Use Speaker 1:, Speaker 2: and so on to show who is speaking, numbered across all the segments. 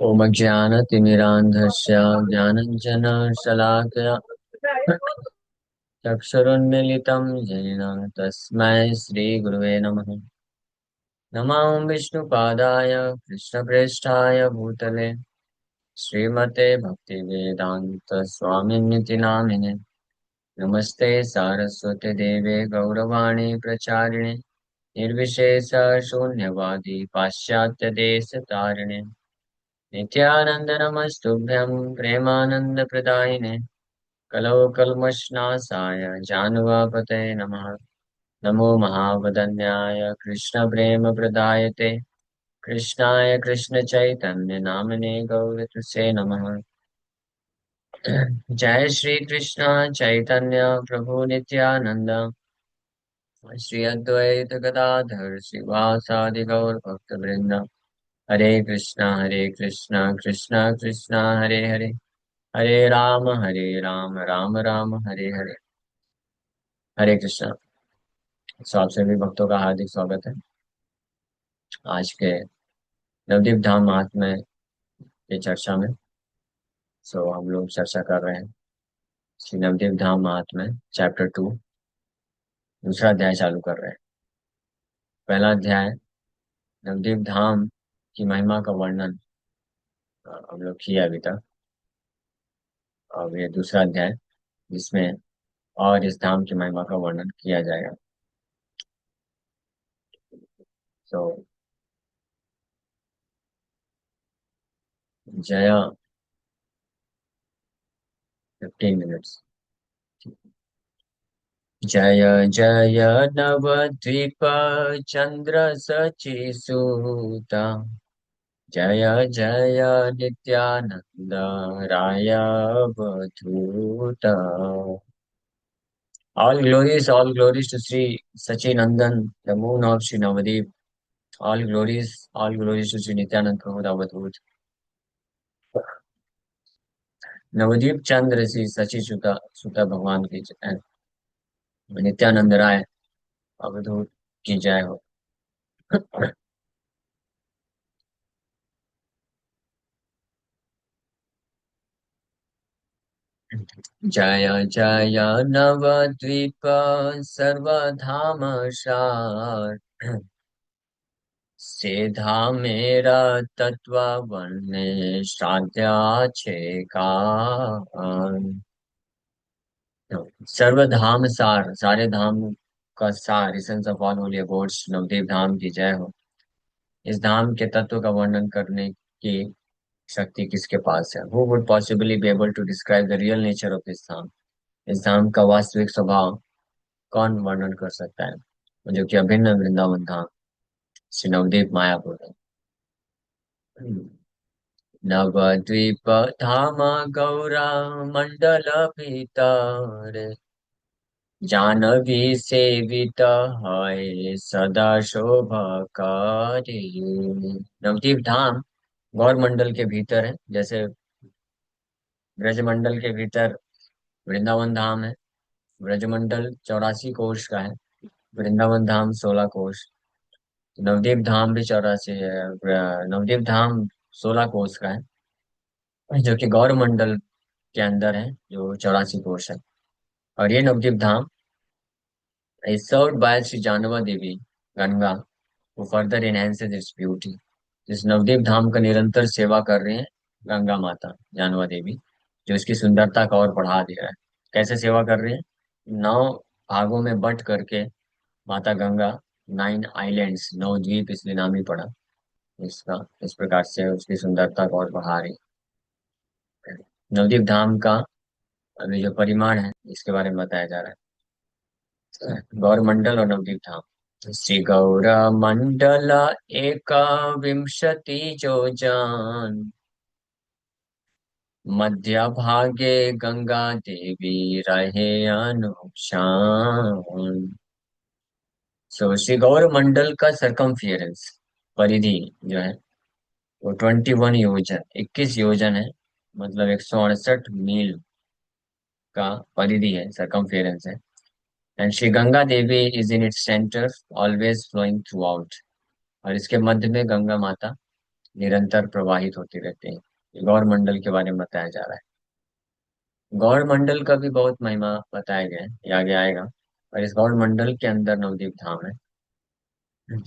Speaker 1: ओम ज्ञानतिमिरान्धस्य ज्ञानञ्जनशलाकया चक्षुरुन्मीलितं येन तस्मै श्रीगुरुवे नमः। नमो विष्णुपादाय कृष्णप्रेष्ठाय भूतले श्रीमते भक्तिवेदान्तस्वामिन्निति नामिने। नमस्ते सारस्वते देवे गौरवाणी प्रचारिणे निर्विशेष शून्यवादी पाश्चात्यदेशतारिणे नित्यानंद नमस्तुभ्यं प्रेमानंदप्रदायिने कलौ कल्मषनाशाय जानुवापतये नमः। नमो महावदन्याय कृष्णप्रेमप्रदायते कृष्णाय कृष्णचैतन्य नामने गौरतुसे नमः। जय श्री कृष्ण चैतन्य प्रभु नित्यानंद श्री अद्वैत गदाधर श्रीवासादि गौर भक्त वृंद। हरे कृष्णा कृष्णा कृष्णा हरे हरे हरे राम राम राम हरे हरे। हरे कृष्णा। सो आप सभी भक्तों का हार्दिक स्वागत है आज के नवदीप धाम महात्म्य की चर्चा में। सो हम लोग चर्चा कर रहे हैं श्री नवदीप धाम महात्म्य चैप्टर 2, दूसरा अध्याय चालू कर रहे हैं। पहला अध्याय नवदीप धाम की महिमा का वर्णन हम लोग किया अभी तक। अब ये दूसरा अध्याय जिसमें और इस धाम की महिमा का वर्णन किया जाएगा। सो जया 15 मिनट्स। जय जय नवद्वीप चंद्र सचिसूता जय जय नित्यानंद राय अवधूत। all glories to Sri Sachinandan, the moon of Sri Navadip. All glories to Sri Nityanand Prabhu Avadhut. Navdeep चंद्र श्री सची सुता सुता भगवान की जय। नित्यानंद राय अवधूत की जय हो। जय जय नवद्वीप सर्वधाम सार सेधा मेरा तत्व वर्णे साध्या छे कान। सर्वधाम सार सारे धाम का सार essence of all holy abodes Navadvip Dham की जय हो। इस धाम के तत्व का वर्णन करने की शक्ति किसके पास है? Who would possibly be able to describe the real nature of this धाम? इस धाम का वास्तविक स्वभाव कौन वर्णन कर सकता है जो कि अभिन्न वृंदावन धाम श्री नवदीप मायापुर है। नवद्वीप धाम गौरा मंडल भीतर जानवी सेवित है सदा शोभकारी। नवदीप धाम गौर मंडल के भीतर है, जैसे ब्रजमंडल के भीतर वृंदावन धाम है। ब्रजमंडल 84 कोश का है, वृंदावन धाम 16 कोश। नवदीप धाम भी 84 है। नवदीप धाम 16 कोश का है जो कि गौर मंडल के अंदर है, जो 84 कोश है। और ये नवदीप धाम is served by श्री जानवा देवी Ganga who further enhances its beauty। इस नवदीप धाम का निरंतर सेवा कर रहे हैं गंगा माता जानवा देवी, जो इसकी सुंदरता का और बढ़ा दे रहा है। कैसे सेवा कर रहे हैं? 9 भागों में बट करके माता गंगा 9 आइलैंड्स 9 द्वीप इसलिए नाम ही पड़ा इसका, इस प्रकार से उसकी सुंदरता को और बढ़ा रही है। नवदीप धाम का अभी जो परिमाण है इसके बारे में बताया जा रहा है। गौर मंडल और नवदीप धाम। श्री गौर मंडल एक विंशति जो जान मध्य भागे गंगा देवी रहे अनुक्षान। सो श्री गौर मंडल का सरकमफियरेंस परिधि जो है वो 21 योजन 21 योजन है, मतलब 168 मील का परिधि है, सरकमफियरेंस है। And Shri Ganga Devi is in its center always flowing throughout. और इसके मध्य में गंगा माता निरंतर प्रवाहित होती रहती हैं। गौर मंडल के बारे में बताया जा रहा है। गौर मंडल का भी बहुत महिमा बताया गया है, ये आगे आएगा। और इस गौर मंडल के अंदर नवदीप धाम है।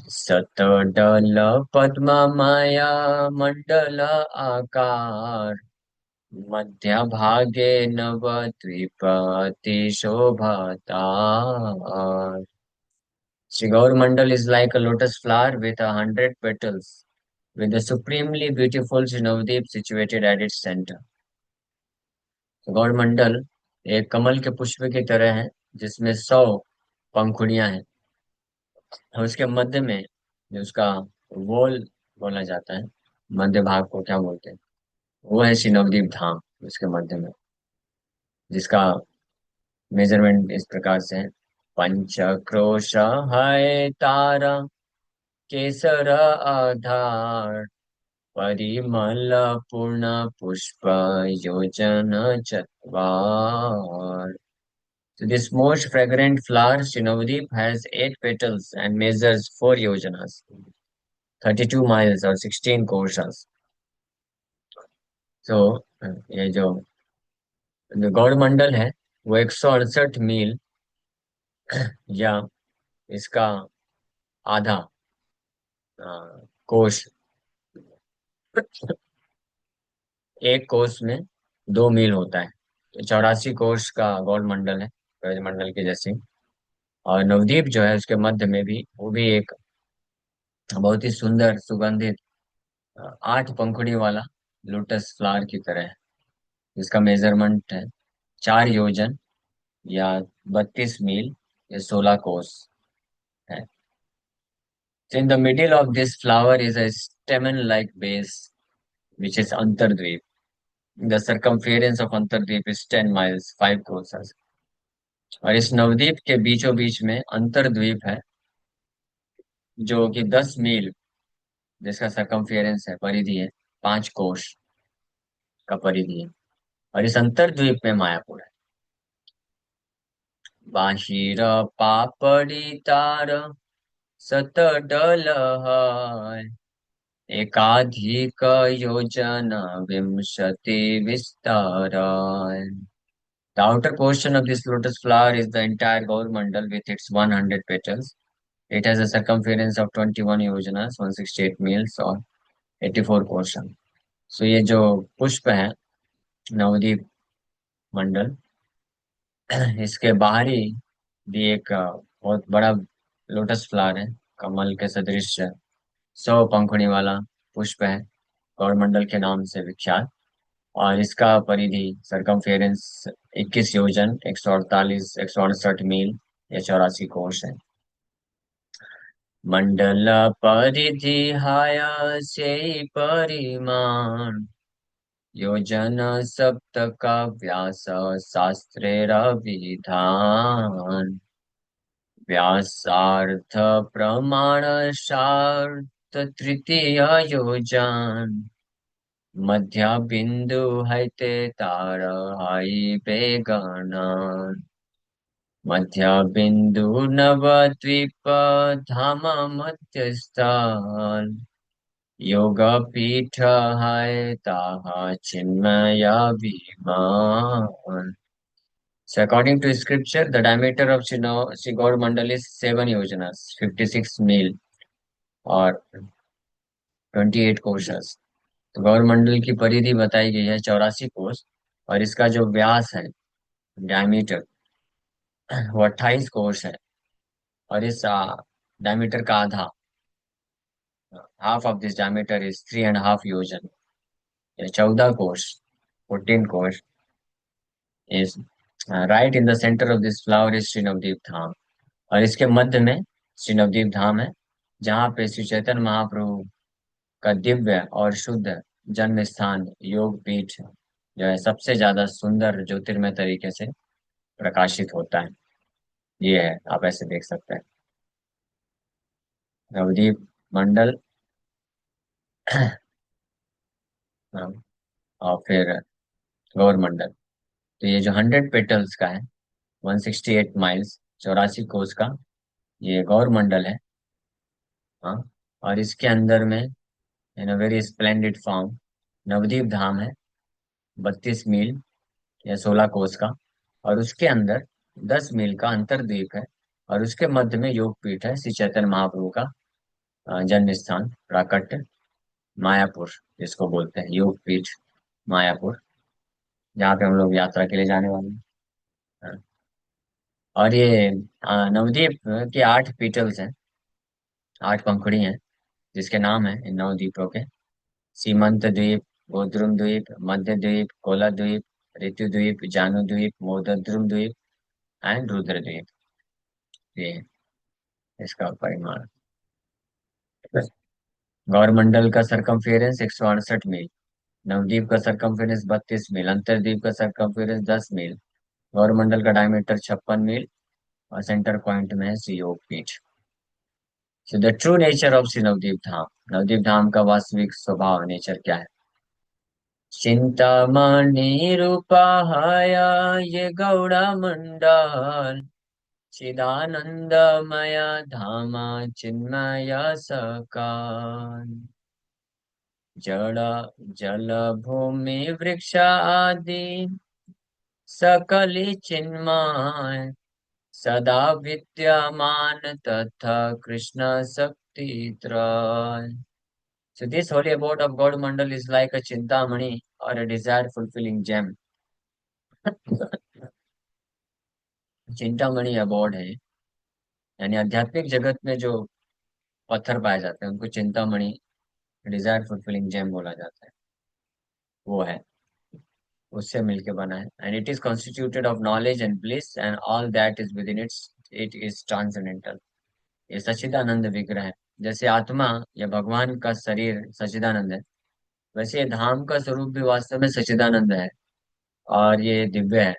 Speaker 1: सतडल पद्म माया मंडल आकार, मध्य भागे नवद्वीपति शोभातार। Sri Gaur Mandal is like a lotus flower with 100 petals, with the supremely beautiful Sri Navdeep situated at its center. गौर मंडल एक कमल के पुष्प की तरह है, जिसमें 100 पंखुड़ियां हैं। और उसके मध्य में जो उसका वोल बोला जाता है, मध्य भाग को क्या बोलते हैं, वो है श्री नवदीप धाम। उसके मध्य में, जिसका मेजरमेंट इस प्रकार से है। पंचक्रोश है तारा, केसर आधार, परिमल पूर्ण पुष्प योजन चत्वार। So this most fragrant flower, Shinodeep, has 8 petals and measures 4 yojanas, 32 miles or 16 koshas. So ये जो गौड़ मंडल है, वो 168 मील या इसका आधा अ, कोश, एक कोस में 2 मील होता है। तो 84 कोस का गौड़ मंडल है, ब्रज मंडल के जैसे। और नवदीप जो है उसके मध्य में भी, वो भी एक बहुत ही सुंदर सुगंधित 8 पंखुड़ी वाला लोटस फ्लावर की तरह है, जिसका मेजरमेंट है 4 योजन या 32 मील या 16 कोस है। So in the middle of this flower is a stamen-like base, which is Antardvip. The circumference of Antardvip is 10 miles, 5 crores. और इस नवद्वीप के बीचों बीच में अंतर्द्वीप है, जो कि 10 मील, जिसका सरकमफेरेंस है, परिधि है, 5 कोश का परिधि है। और इस अंतर्द्वीप में मायापुर है। बाहिर पापड़ी तार सतडल है, एकाधिक योजन विंशति विस्तार। The outer portion of this lotus flower is the entire Gaur Mandal with its 100 petals. It has a circumference of 21 yojanas, 168 miles or 84 portion. So ये जो पुष्प है नवदीप मंडल, इसके बाहरी भी एक बहुत बड़ा लोटस फ्लावर है, कमल के सदृश 100 पंखुड़ी वाला पुष्प है, गौर मंडल के नाम से विख्यात। और इसका परिधि सरकमफेरेंस 21 योजन, 148 या 84 कोश है। मंडल परिधि हाय से परिमाण, योजन सप्त का व्यास शास्त्रेर विधान। व्यासार्थ प्रमाण शार्थ तृतीय योजन, मध्य बिंदु है ते तार हाई बेगना। मध्य बिंदु नवद्वीप धाम मध्यस्थल, योग पीठ है ताहा चिन्मय विमान। So according to scripture, the diameter of Shigor Mandal is 7 yojanas, 56 mil और 28 कोशस। तो गौर मंडल की परिधि बताई गई है 84 कोस। और इसका जो व्यास है, डायमीटर, वो 28 कोस है। और इस डायमीटर का आधा, half of this diameter is 3.5 योजन या 14 कोस, 14 कोस। Is right in the center of this flower is Shri Navadvip Dham. और इसके मध्य में श्री नवदीप धाम है, जहाँ पे श्री चैतन्य महाप्रभु का दिव्य और शुद्ध जन्म स्थान योग पीठ जो है, सबसे ज्यादा सुंदर ज्योतिर्मय तरीके से प्रकाशित होता है। ये है, आप ऐसे देख सकते हैं नवदीप मंडल। हाँ, और फिर गौर मंडल। तो ये जो 100 पेटल्स का है, 168 माइल्स, 84 कोस का, ये गौर मंडल है। हाँ, और इसके अंदर में in a very splendid form. Navadvip Dham है, 32 मील या 16 कोस का, और उसके अंदर 10 मील का अंतरद्वीप है। और उसके मध्य में योग पीठ है, श्री चैतन्य महाप्रभु का जन्म स्थान, प्राकट्य मायापुर, जिसको बोलते हैं योग पीठ मायापुर, जहाँ पे हम लोग यात्रा के लिए जाने वाले हैं। हाँ। और ये नवद्वीप के 8 पेटल्स हैं, 8 पंखुड़ी हैं, जिसके नाम है इन 9 द्वीपों के: सीमंत द्वीप, गोद्रुम द्वीप, मध्य द्वीप, कोला द्वीप, ऋतु द्वीप, जानु द्वीप, मोदद्रुम द्वीप एंड रुद्र द्वीप। ये है इसका परिमाण। गौरमंडल का सरकमफेरेंस 168 मील, नवद्वीप का सरकमफेरेंस 32 मील, अंतरद्वीप का सरकमफेरेंस 10 मील, गौरमंडल का डायमीटर 56 मील, और सेंटर पॉइंट में है Shri Yog Peeth. So the true nature of Shri Navadvip Dham, Navadvip Dham का वास्तविक स्वभाव नेचर क्या है? चिंतामणि रूपाय ये गौड़ा मंडल, चिदानंदमय धाम, चिन्मय सकाल। जड़ जल भूमि वृक्ष आदि सकल चिन्मय, सदा विद्यमान तथा कृष्ण शक्ति त्रय। So this holy abode of God Mandal is like a chintamani or a desire fulfilling gem. Chintamani abode है, यानी आध्यात्मिक जगत में जो पत्थर पाए जाते हैं उनको चिंतामणि, डिजायर फुलफिलिंग जेम बोला जाता है। वो है, उससे मिलके बना है। And it is constituted of knowledge and bliss and all that is with in its, it is transcendental. ये सच्चिदानंद विग्रह है। जैसे आत्मा या भगवान का शरीर सच्चिदानंद है, वैसे ये धाम का स्वरूप भी वास्तव में सच्चिदानंद है, और ये दिव्य है।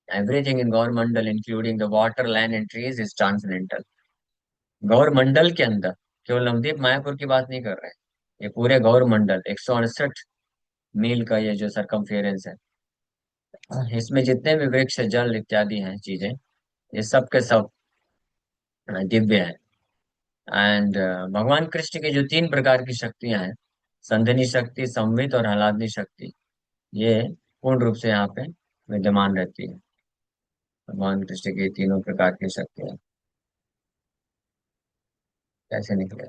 Speaker 1: Everything in Gaur Mandal including the water, land and trees is transcendental. Gaur Mandal के अंदर केवल नवदीप मायापुर की बात नहीं कर रहे हैं, ये पूरे गौर मंडल 168 मील का ये जो सरकमफेरेंस है, इसमें जितने भी वृक्ष, जल इत्यादि हैं चीजें, ये सब के सब दिव्य है। एंड भगवान कृष्ण की जो 3 प्रकार की शक्तियां हैं, संधिनी शक्ति, संवित और आह्लादनी शक्ति, ये पूर्ण रूप से यहाँ पे विद्यमान रहती है। भगवान कृष्ण की तीनों प्रकार की शक्तियां कैसे निकले?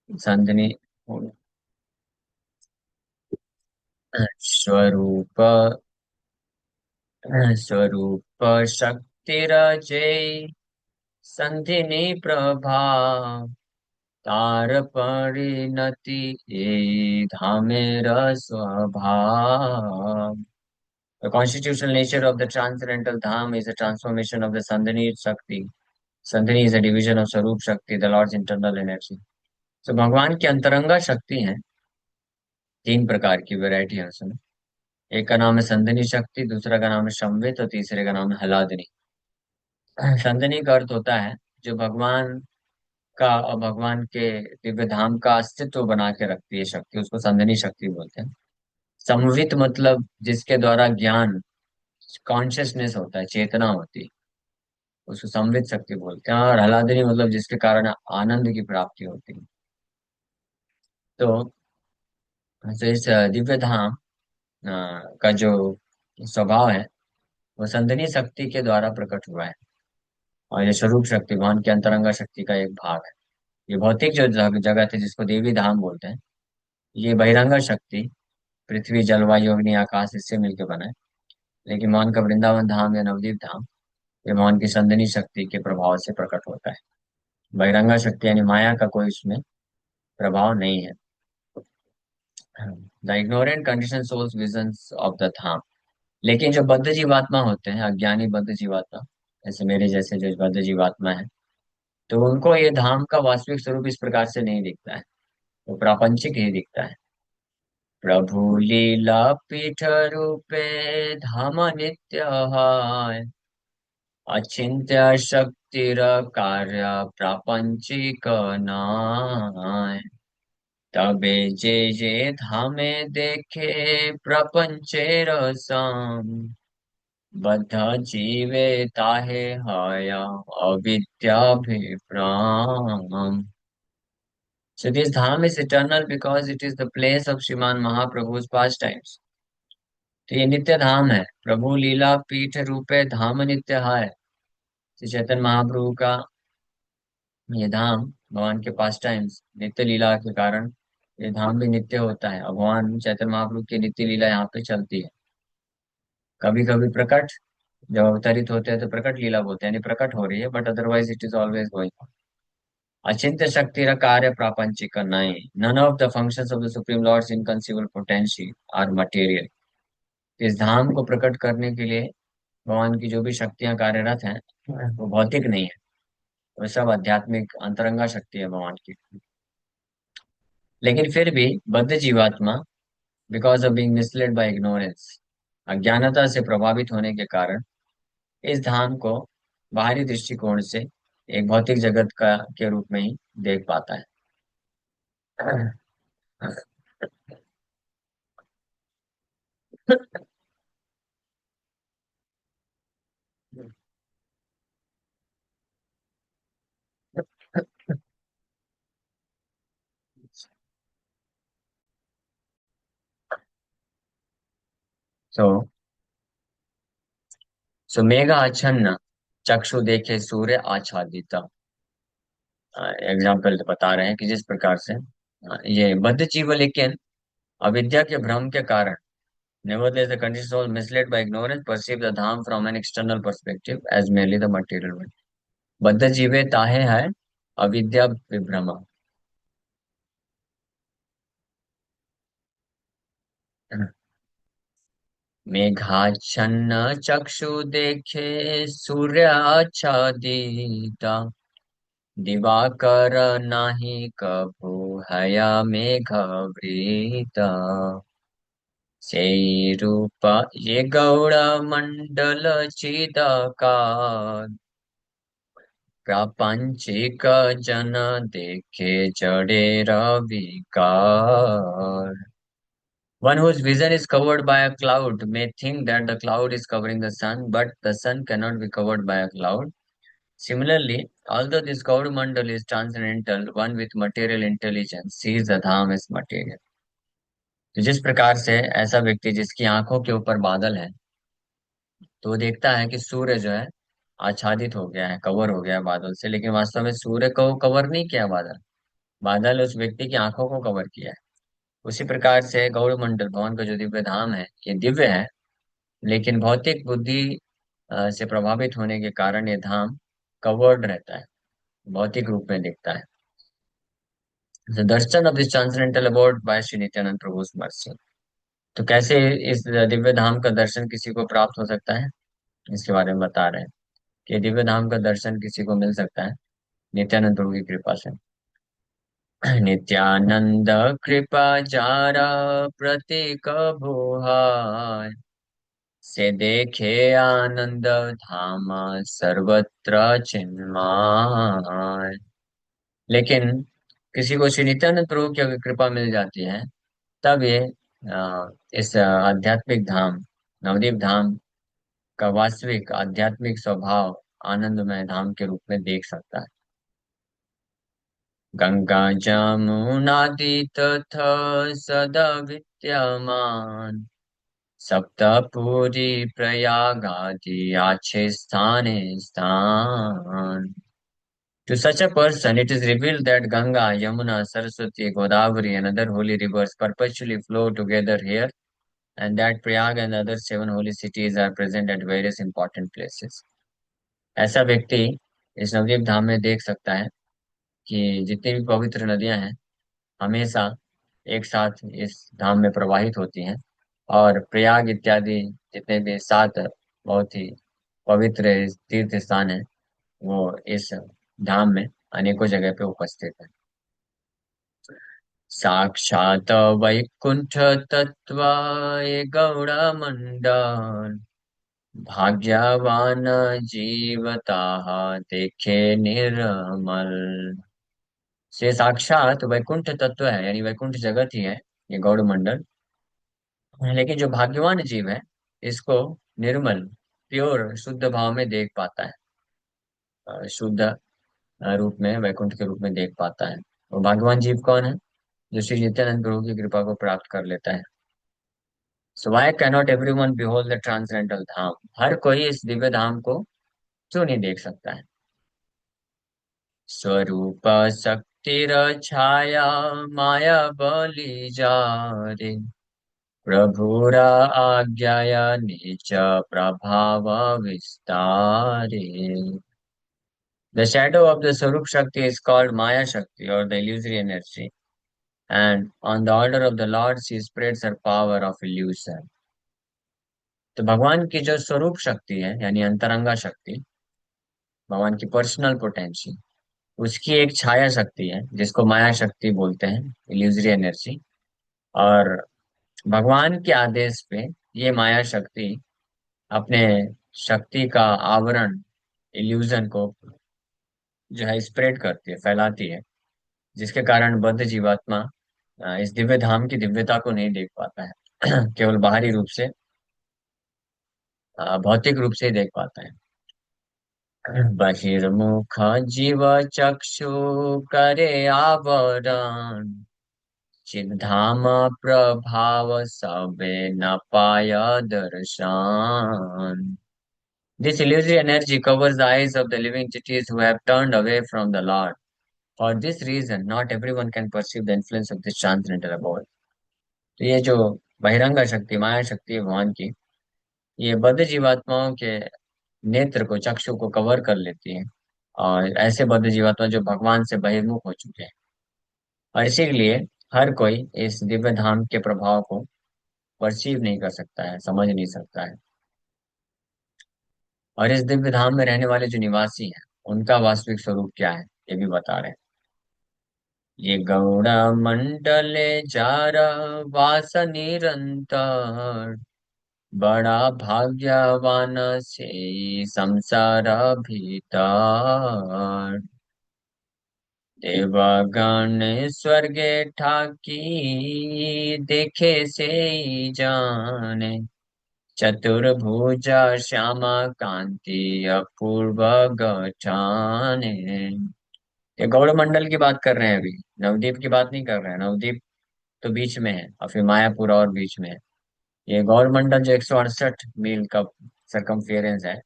Speaker 1: संधिनी स्वरूप, स्वरूप शक्तिरजय, संधिनी प्रभाव, तार परिणति ये धामेर स्वभाव। The constitutional nature of the transcendental dham is a transformation of the Sandhani Shakti. Sandhani is a division of Sarup Shakti, the Lord's internal energy. So भगवान की अंतरंगा शक्ति है, 3 प्रकार की वैरायटी है उसमें। एक का नाम है संदनी शक्ति, दूसरा का नाम है संवित, और तीसरे का नाम है हलादनी। संदनी का अर्थ होता है जो भगवान का और भगवान के दिव्य धाम का अस्तित्व बना के रखती है शक्ति, उसको संदनी शक्ति बोलते हैं। संवित मतलब जिसके द्वारा ज्ञान, कॉन्शियसनेस होता है, चेतना होती है, उसको संवित शक्ति बोलते हैं। और हलादनी मतलब जिसके कारण आनंद की प्राप्ति होती है। तो इस दिव्य धाम का जो स्वभाव है, वो संदनी शक्ति के द्वारा प्रकट हुआ है। और ये स्वरूप शक्ति भगवान की अंतरंगा शक्ति का एक भाग है। ये भौतिक जो जगत है जिसको देवी धाम बोलते हैं, ये बहिरंगा शक्ति पृथ्वी, जलवायु, अग्नि, आकाश इससे मिलकर बना है। लेकिन भगवान का वृंदावन धाम या नवदीप धाम, ये भगवान की संदनी शक्ति के प्रभाव से प्रकट होता है। बहिरंगा शक्ति यानी माया का कोई उसमें प्रभाव नहीं है। The ignorant condition souls visions of the Dham. लेकिन जो बद्ध जीवात्मा होते हैं, अज्ञानी बद्ध जीवात्मा, जैसे मेरे जैसे जो बद्ध जीवात्मा है, तो उनको ये धाम का वास्तविक स्वरूप इस प्रकार से नहीं दिखता है, वो प्रापंचिक ही दिखता है। प्रभु लीला पीठ रूपे धाम नित्य है, अचिंत्य शक्तिर कार्य प्रापंचिक नाय। तबे जे जे धामे देखे प्रपंचेर सम, बद्ध जीवे ताहे हया अविद्याभिभ्रम। So this dham is eternal because it is the place of Shriman Mahaprabhu's pastimes. तो ये नित्य धाम है, प्रभु लीला पीठ रूपे धाम नित्य है। श्री चैतन्य महाप्रभु का ये धाम, भगवान के पास टाइम्स नित्य लीला के कारण ये धाम भी नित्य होता है, और भगवान चैतन्य महाप्रभु की नित्य लीला यहाँ पे चलती है। कभी कभी प्रकट, जब अवतरित होते हैं तो प्रकट लीला बोलते हैं, यानी प्रकट हो रही है, but otherwise it is always going. अचिंत्य शक्ति कार्य प्रापंचिक नहीं, none of the functions of the supreme lord's inconceivable potential are material. इस धाम को प्रकट करने के लिए भगवान की जो भी शक्तियां कार्यरत हैं वो भौतिक नहीं है, वो सब आध्यात्मिक अंतरंगा शक्ति है भगवान की। लेकिन फिर भी बद्ध जीवात्मा, because of being misled by ignorance, अज्ञानता से प्रभावित होने के कारण इस धाम को बाहरी दृष्टिकोण से एक भौतिक जगत का के रूप में ही देख पाता है। सो सो मेघ आच्छन्न चक्षु देखे सूर्य आच्छादित। एग्जाम्पल बता रहे हैं कि जिस प्रकार से ये बद्ध जीव लेकिन अविद्या के भ्रम के कारण, nevertheless the condition was misled by ignorance, perceive the dham from an external perspective as merely the material world। बद्ध जीवे ताहे है अविद्या विभ्रम। मेघाच्छन्न चक्षु देखे सूर्य आच्छादिता, दिवाकर नाही कभू हया मेघ वृता। से रूप ये गौड़ मंडल चिदाकार, प्रापंचिक जन देखे जड़े रविकार। One whose vision is covered by a cloud may think that the cloud is covering the sun, but the sun cannot be covered by a cloud. Similarly, although this Gaudamandal is transcendental, one with material intelligence sees the Dham as material। तो जिस प्रकार से ऐसा व्यक्ति जिसकी आंखों के ऊपर बादल है, तो वो देखता है कि सूर्य जो है आच्छादित हो गया है, कवर हो गया है बादल से, लेकिन वास्तव में सूर्य को कवर नहीं किया बादल, बादल उस व्यक्ति की आंखों को कवर किया है। उसी प्रकार से गौड़मंडल भवन का जो दिव्य धाम है, ये दिव्य है, लेकिन भौतिक बुद्धि से प्रभावित होने के कारण ये धाम कवर्ड रहता है, भौतिक रूप में दिखता है। The darshan of this transcendental abode by Shri Nityananda Prabhu mercy. तो कैसे इस दिव्य धाम का दर्शन किसी को प्राप्त हो सकता है, इसके बारे में बता रहे हैं कि दिव्य धाम का दर्शन किसी को मिल सकता है नित्यानंद प्रभु की कृपा से। नित्यानंद कृपा जारा प्रतीक भूहाय, से देखे आनंद धाम सर्वत्र चिन्माय। लेकिन किसी को श्री नित्यानंद प्रभु की अगर कृपा मिल जाती है, तब ये इस आध्यात्मिक धाम, नवदीप धाम का वास्तविक आध्यात्मिक स्वभाव आनंदमय धाम के रूप में देख सकता है। गंगा जमुनादि तथा सदा विद्यमान, सप्तपुरी प्रयाग आदि अच्छे स्थाने स्थान। To such a person, it is revealed that Ganga, Yamuna, Saraswati, Godavari, and other holy rivers perpetually flow together here, and that Prayag and other seven holy cities are present at various important places। ऐसा व्यक्ति इस नवदीप धाम में देख सकता है कि जितनी भी पवित्र नदियां हैं हमेशा एक साथ इस धाम में प्रवाहित होती हैं, और प्रयाग इत्यादि जितने भी सात बहुत ही पवित्र तीर्थ स्थान हैं, वो इस धाम में अनेकों जगह पे उपस्थित है। साक्षात वैकुंठ तत्व ये गौड़ मंडल, भाग्यवान जीवता देखे निर्मल। से साक्षात वैकुंठ तत्व है, यानी वैकुंठ जगत ही है ये गौड़ मंडल, लेकिन जो भाग्यवान जीव है इसको निर्मल, प्योर, शुद्ध भाव में देख पाता है, शुद्ध रूप में, वैकुंठ के रूप में देख पाता है। वो भाग्यवान जीव कौन है? जो श्री नित्यानंद प्रभु की कृपा को प्राप्त कर लेता है। So why cannot everyone behold the transcendental Dham? हर कोई इस दिव्य धाम को क्यों नहीं देख सकता है? स्वरूप शक्तिर छाया माया बलि जारे, प्रभुरा आज्ञाया निज प्रभाव विस्तारे। The shadow of the Swarup Shakti is called Maya Shakti or the illusory energy, and on the order of the Lord she spreads her power of illusion. तो भगवान की जो स्वरूप शक्ति है यानी अंतरंगा शक्ति, भगवान की पर्सनल पोटेंशियल, उसकी एक छाया शक्ति है जिसको माया शक्ति बोलते हैं, इल्यूजरी एनर्जी। और भगवान के आदेश पे ये माया शक्ति अपने शक्ति का आवरण, इल्यूजन को जो है स्प्रेड करती है, फैलाती है, जिसके कारण बद्ध जीवात्मा इस दिव्य धाम की दिव्यता को नहीं देख पाता है। केवल बाहरी रूप से, भौतिक रूप से ही देख पाता है। बहिर्मुख जीव चक्षु करे आवरण, चिद्धाम प्रभाव सबे न पाय दर्शन। This illusory energy covers the eyes of the living entities who have turned away from the Lord. For this reason, not everyone can perceive the influence of this transcendental abode. तो ये जो बहिरंगा शक्ति, माया शक्ति है भगवान की, ये बद्ध जीवात्माओं के नेत्र को, चक्षु को कवर कर लेती है, और ऐसे बद्ध जीवात्मा जो भगवान से बहिर्मुख हो चुके हैं। और इसीलिए हर कोई इस दिव्य धाम के प्रभाव को परसीव नहीं कर सकता है, समझ नहीं सकता है। और इस दिव्य धाम में रहने वाले जो निवासी हैं, उनका वास्तविक स्वरूप क्या है, ये भी बता रहे हैं। ये गौड़ मंडले जार वास निरंतर, बड़ा भाग्यवान से संसार भीतर। देवगण स्वर्गे ठाकी देखे से ही जाने, चतुर्भुजा श्यामा कांति अपूर्व गठाने। ये गौड़ मंडल की बात कर रहे हैं, अभी नवदीप की बात नहीं कर रहे हैं। नवदीप तो बीच में है और फिर मायापुरा और बीच में है। ये गौड़ मंडल जो 168 मील का सरकमफेरेंस है,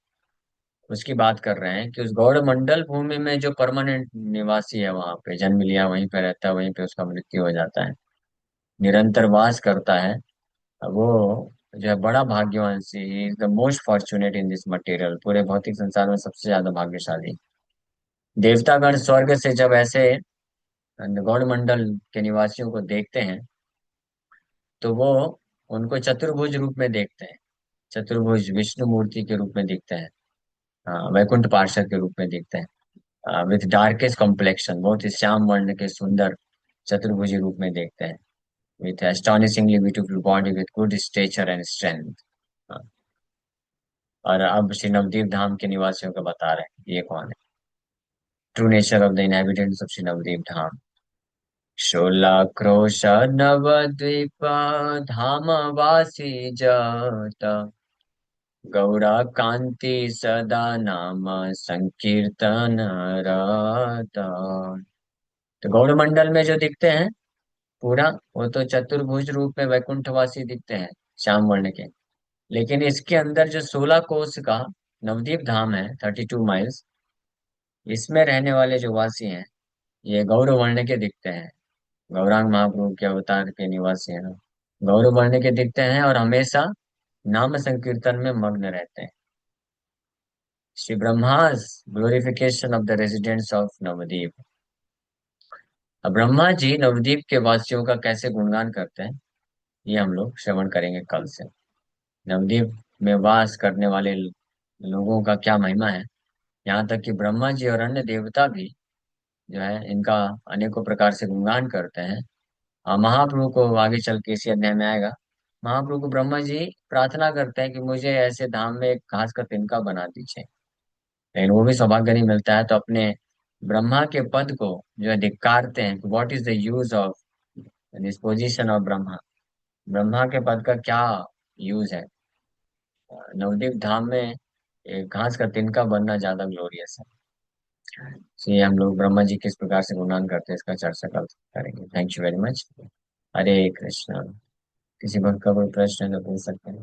Speaker 1: उसकी बात कर रहे हैं कि उस गौड़ मंडल भूमि में जो परमानेंट निवासी है, वहां पे जन्म लिया, वहीं पे रहता है, वहीं पे उसका मृत्यु हो जाता है, निरंतर वास करता है, वो जो है बड़ा भाग्यवान, she is the most fortunate in this material. पूरे भौतिक संसार में सबसे ज्यादा भाग्यशाली। देवतागण स्वर्ग से जब ऐसे गौड़ मंडल के निवासियों को देखते हैं, तो वो उनको चतुर्भुज रूप में देखते हैं, चतुर्भुज विष्णु मूर्ति के रूप में दिखते हैं, वैकुंठ पार्षद के रूप में दिखते हैं, विथ डार्केस्ट कॉम्प्लेक्शन, बहुत ही श्याम वर्ण के सुंदर चतुर्भुजी रूप में देखते हैं, with astonishingly beautiful body with good stature and strength. और अब श्री नवदीप धाम के निवासियों को बता रहे हैं ये कौन है। True nature of the inhabitants of Shri Navadvip Dham. शोलाक्रोश नवद्वीप धाम वासी जात, गौड़ा कांति सदा नाम संकीर्तन रता। तो गौड़ मंडल में जो दिखते हैं पूरा, वो तो चतुर्भुज रूप में वैकुंठवासी दिखते हैं, श्याम वर्ण के। लेकिन इसके अंदर जो 16 कोस का नवदीप धाम है, 32 माइल्स, इसमें रहने वाले जो वासी हैं, ये गौर वर्ण के दिखते हैं। गौरांग महाप्रभु के अवतार के निवासी हैं, गौर वर्ण के दिखते हैं और हमेशा नाम संकीर्तन में मग्न रहते हैं। Shri Brahma's glorification of the residents of Navadvip. अब ब्रह्मा जी नवदीप के वासियों का कैसे गुणगान करते हैं, ये हम लोग श्रवण करेंगे कल से। नवदीप में वास करने वाले लोगों का क्या महिमा है, यहाँ तक कि ब्रह्मा जी और अन्य देवता भी जो है इनका अनेकों प्रकार से गुणगान करते हैं। महाप्रभु को आगे चल के इसी अध्याय में आएगा, महाप्रभु को ब्रह्मा जी प्रार्थना करते हैं कि मुझे ऐसे धाम में एक घास का तिनका बना दीजिए, लेकिन वो भी सौभाग्य नहीं मिलता है। तो अपने ब्रह्मा के पद को जो है धिक्कारते हैं कि what is the use of this position of Brahma, Brahma के पद का क्या यूज है। नवदीप धाम में एक घास का तिनका बनना ज्यादा ग्लोरियस है। ये हम लोग ब्रह्मा जी किस प्रकार से गुणगान करते हैं इसका चर्चा कल करेंगे। Thank you very much. Hare Krishna. किसी भक्त का कोई प्रश्न है तो पूछ सकते हैं।